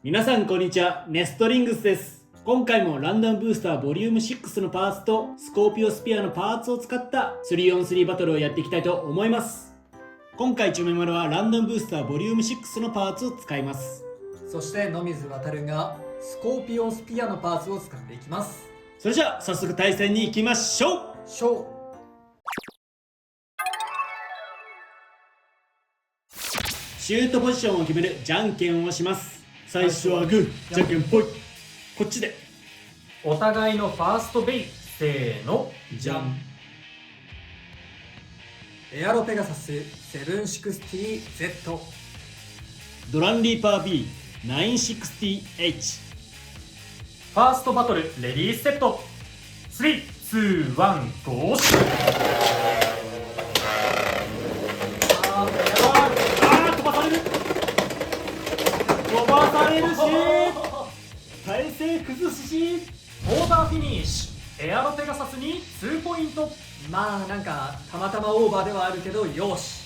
皆さんこんにちは、ネストリングスです。今回もランダムブースターボリューム6のパーツとスコーピオスピアのパーツを使った 3on3 バトルをやっていきたいと思います。今回チョメマルはランダムブースターボリューム6のパーツを使います。そして野水航がスコーピオンスピアのパーツを使っていきます。それじゃあ早速対戦に行きましょう。シュートポジションを決めるじゃんけんをします。最初はグー、じゃんけんぽい。こっちでお互いのファーストベイ、せーの、じゃん。エアロペガサス 760Z ドランリーパー B960H。 ファーストバトル、レディーセット、3、2、1、ゴーシュ。飛ばされるし体勢崩すしオーバーフィニッシュ、エアロペガサスに2ポイント。まあなんかたまたまオーバーではあるけどよし。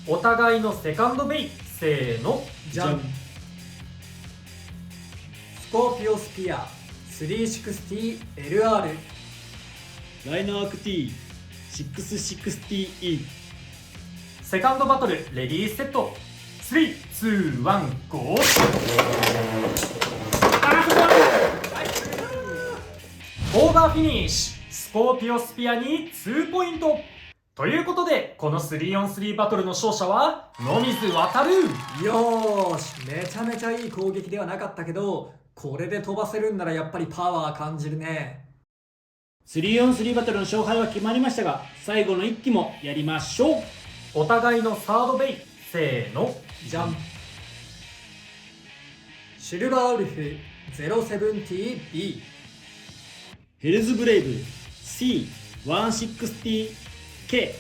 お互いのセカンドベイ、せーの、じゃん。スコーピオスピア 360LR ライナーアク T660E。 セカンドバトル、レディーセット、3、2、1、ゴーシュ。オーバーフィニッシュ、スコーピオスピアに2ポイント。ということで、この 3on3 バトルの勝者は野水航。よーし、めちゃめちゃいい攻撃ではなかったけど、これで飛ばせるんならやっぱりパワー感じるね。 3on3 バトルの勝敗は決まりましたが、最後の1機もやりましょう。お互いのサードベイ、せーの、じゃん。シルバーウルフ 070B ヘルズブレイブ C160K。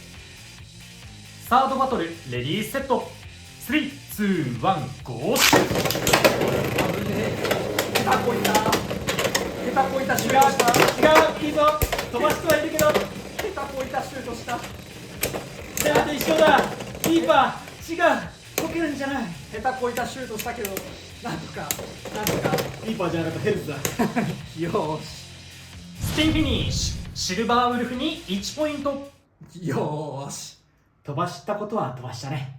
サードバトル、レディーセット、3、2、1、ゴーシュ。危ねえ。下手こいたシュートした。いいぞ、飛ばしてはいるけど下手こいたシュートした。じゃあと一緒だ。キーパー違う、こけるんじゃない。下手こいたシュートしたけど、なんとかキーパーじゃなかった、ヘルズだ。よーしスピンフィニッシュ、シルバーウルフに1ポイント。よーし。飛ばしたことは飛ばしたね。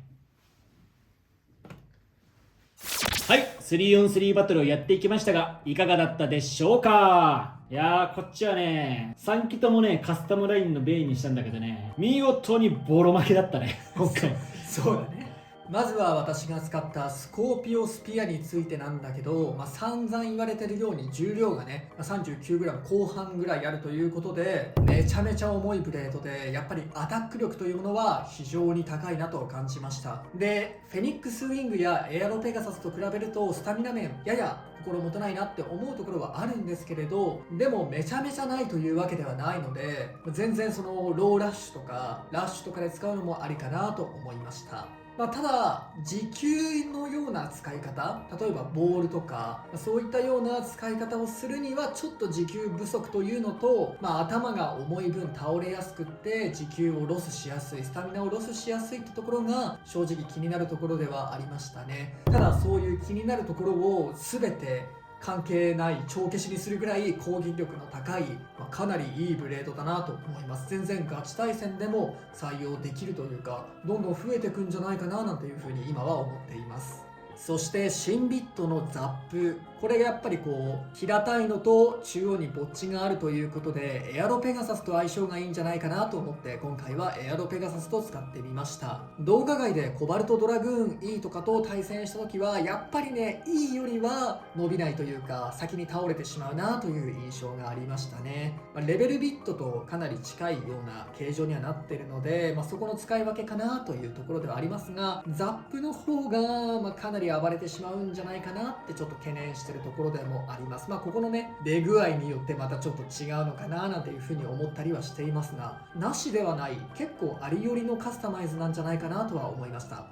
はい、3on3 バトルをやっていきましたが、いかがだったでしょうか。いやー、こっちはね、3機ともね、カスタムラインのベイにしたんだけどね、見事にボロ負けだったね、今回。そうだね。まずは私が使ったスコーピオスピアについてなんだけど、散々言われてるように重量がね、39g 後半ぐらいあるということで、めちゃめちゃ重いブレードで、やっぱりアタック力というものは非常に高いなと感じました。で、フェニックスウィングやエアロペガサスと比べるとスタミナ面やや心もたないなって思うところはあるんですけれど、でもめちゃめちゃないというわけではないので、全然そのローラッシュとかラッシュとかで使うのもありかなと思いました。ただ時給のような使い方、例えばボールとかそういったような使い方をするにはちょっと時給不足というのと、頭が重い分倒れやすくって時給をロスしやすい、スタミナをロスしやすいってところが正直気になるところではありましたね。ただそういう気になるところを全て関係ない帳消しにするぐらい攻撃力の高い、かなりいいブレードだなと思います。全然ガチ対戦でも採用できるというか、どんどん増えていくんじゃないかななんていうふうに今は思っています。そして新ビットのザップ、これがやっぱり平たいのと中央にボッチがあるということで、エアロペガサスと相性がいいんじゃないかなと思って今回はエアロペガサスと使ってみました。動画外でコバルトドラグーン E とかと対戦した時はやっぱりね、 E よりは伸びないというか先に倒れてしまうなという印象がありましたね。レベルビットとかなり近いような形状にはなっているので、そこの使い分けかなというところではありますが、ザップの方がかなり暴れてしまうんじゃないかなってちょっと懸念してるところでもあります。ここのね、出具合によってまたちょっと違うのかななんていうふうに思ったりはしていますが、なしではない、結構ありよりのカスタマイズなんじゃないかなとは思いました。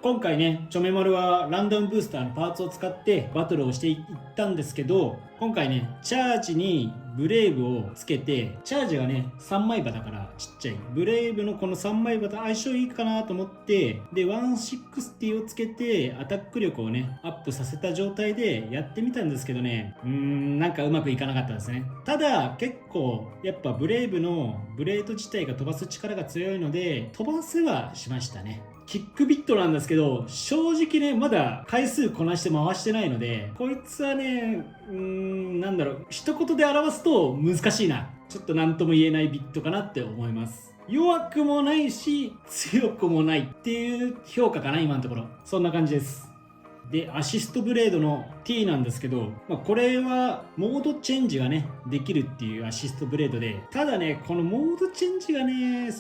今回ね、チョメマルはランダムブースターのパーツを使ってバトルをしていったんですけど、今回ね、チャージにブレイブをつけて、チャージがね3枚刃だからちっちゃいブレイブのこの3枚刃と相性いいかなと思って、で160をつけてアタック力をねアップさせた状態でやってみたんですけどね、なんかうまくいかなかったですね。ただ結構やっぱブレイブのブレード自体が飛ばす力が強いので飛ばせはしましたね。キックビットなんですけど、正直ねまだ回数こなして回してないので、こいつはねなんだろう、一言で表すと難しいな、ちょっと何とも言えないビットかなって思います。弱くもないし強くもないっていう評価かな、今のところ。そんな感じです。でアシストブレードの T なんですけど、これはモードチェンジがねできるっていうアシストブレードで、ただねこのモードチェンジがね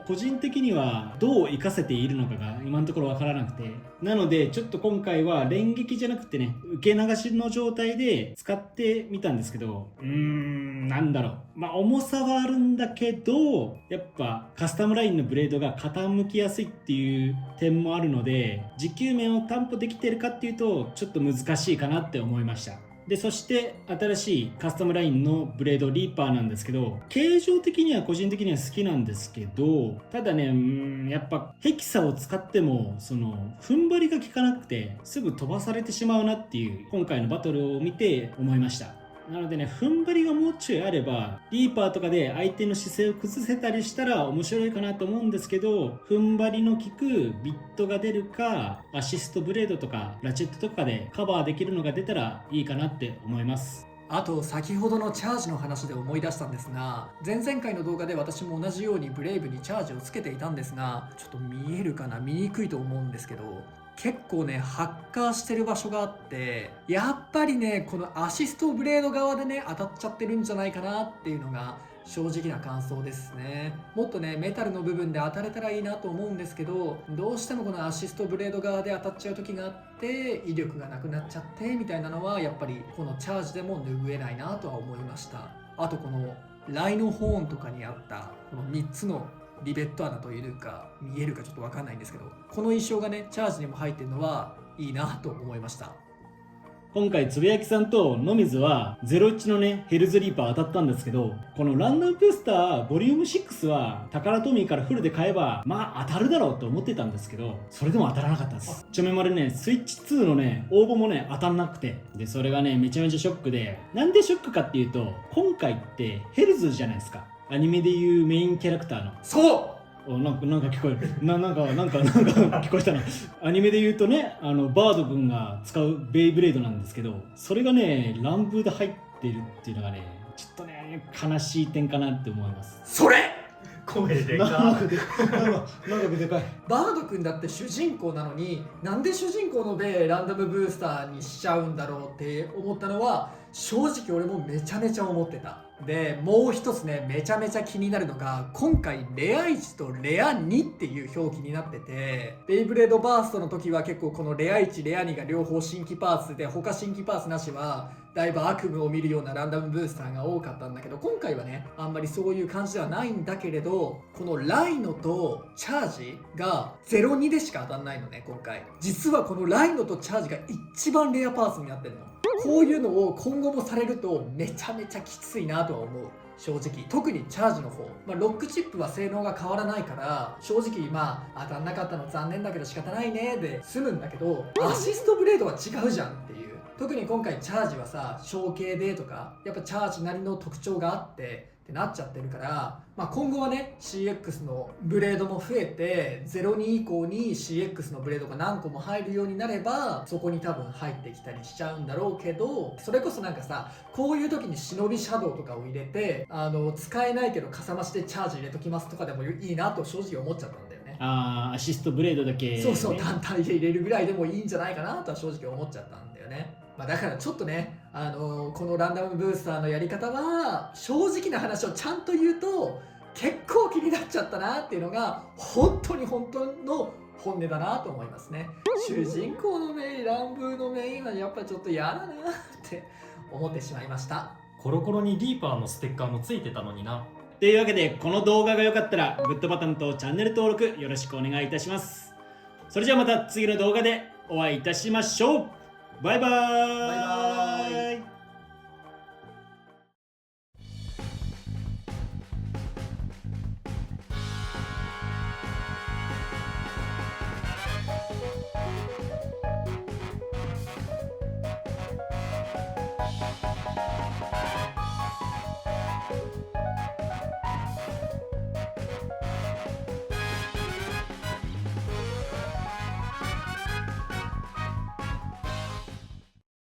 個人的にはどう活かせているのかが今のところわからなくて、なのでちょっと今回は連撃じゃなくてね受け流しの状態で使ってみたんですけど、なんだろう、重さはあるんだけどやっぱカスタムラインのブレードが傾きやすいっていう点もあるので、持久面を担保できてるかっていうとちょっと難しいかなって思いました。でそして新しいカスタムラインのブレードリーパーなんですけど、形状的には個人的には好きなんですけど、ただねやっぱヘキサを使っても踏ん張りが効かなくてすぐ飛ばされてしまうなっていう今回のバトルを見て思いました。なのでね、踏ん張りがもうちょいあればリーパーとかで相手の姿勢を崩せたりしたら面白いかなと思うんですけど、踏ん張りの効くビットが出るかアシストブレードとかラチェットとかでカバーできるのが出たらいいかなって思います。あと先ほどのチャージの話で思い出したんですが、前々回の動画で私も同じようにブレイブにチャージをつけていたんですが、ちょっと見えるかな、見にくいと思うんですけど、結構ねハッカーしてる場所があって、やっぱりねこのアシストブレード側でね当たっちゃってるんじゃないかなっていうのが正直な感想ですね。もっとねメタルの部分で当たれたらいいなと思うんですけど、どうしてもこのアシストブレード側で当たっちゃう時があって威力がなくなっちゃってみたいなのはやっぱりこのチャージでも拭えないなとは思いました。あとこのライノホーンとかにあったこの3つのリベット穴というか見えるかちょっと分かんないんですけど、この印象がねチャージにも入ってるのはいいなと思いました。今回つぶやきさんと野水は01のねヘルズリーパー当たったんですけど、このランダムブースターボリューム6はタカラトミーからフルで買えば当たるだろうと思ってたんですけど、それでも当たらなかったんです。ちょめまるねスイッチ2のね応募もね当たんなくて、でそれがねめちゃめちゃショックで、なんでショックかっていうと今回ってヘルズじゃないですか、アニメでいうメインキャラクターの。そうなんか聞こえるなんか聞こえたなアニメで言うとねバード君が使うベイブレードなんですけど、それがね乱ブーで入ってるっていうのがねちょっとね悲しい点かなって思います。それ声でかなんかでかいバード君だって主人公なのになんで主人公のベイランダムブースターにしちゃうんだろうって思ったのは正直俺もめちゃめちゃ思ってた。でもう一つねめちゃめちゃ気になるのが、今回レア1とレア2っていう表記になってて、ベイブレードバーストの時は結構このレア1レア2が両方新規パーツで他新規パーツなしはだいぶ悪夢を見るようなランダムブースターが多かったんだけど、今回はねあんまりそういう感じではないんだけれど、このライノとチャージが02でしか当たんないのね今回。実はこのライノとチャージが一番レアパーツになってるの。こういうのを今後もされるとめちゃめちゃきついなとは思う。正直特にチャージの方、ロックチップは性能が変わらないから正直当たんなかったの残念だけど仕方ないねで済むんだけど、アシストブレードは違うじゃんっていう。特に今回チャージはさ小径でとかやっぱチャージなりの特徴があってってなっちゃってるから、今後はね CX のブレードも増えて02以降に CX のブレードが何個も入るようになればそこに多分入ってきたりしちゃうんだろうけど、それこそなんかさこういう時に忍びシャドウとかを入れて使えないけどかさ増しでチャージ入れときますとかでもいいなと正直思っちゃったんだよね。アシストブレードだけ、ね、そう単体で入れるぐらいでもいいんじゃないかなとは正直思っちゃったんだよね。だからちょっとね、このランダムブースターのやり方は正直な話をちゃんと言うと結構気になっちゃったなっていうのが本当の本音だなと思いますね。主人公のメイン、ランブーのメインはやっぱちょっと嫌だなって思ってしまいました。コロコロにリーパーのステッカーもついてたのにな。というわけでこの動画が良かったらグッドボタンとチャンネル登録よろしくお願いいたします。それじゃあまた次の動画でお会いいたしましょう。バイバーイ。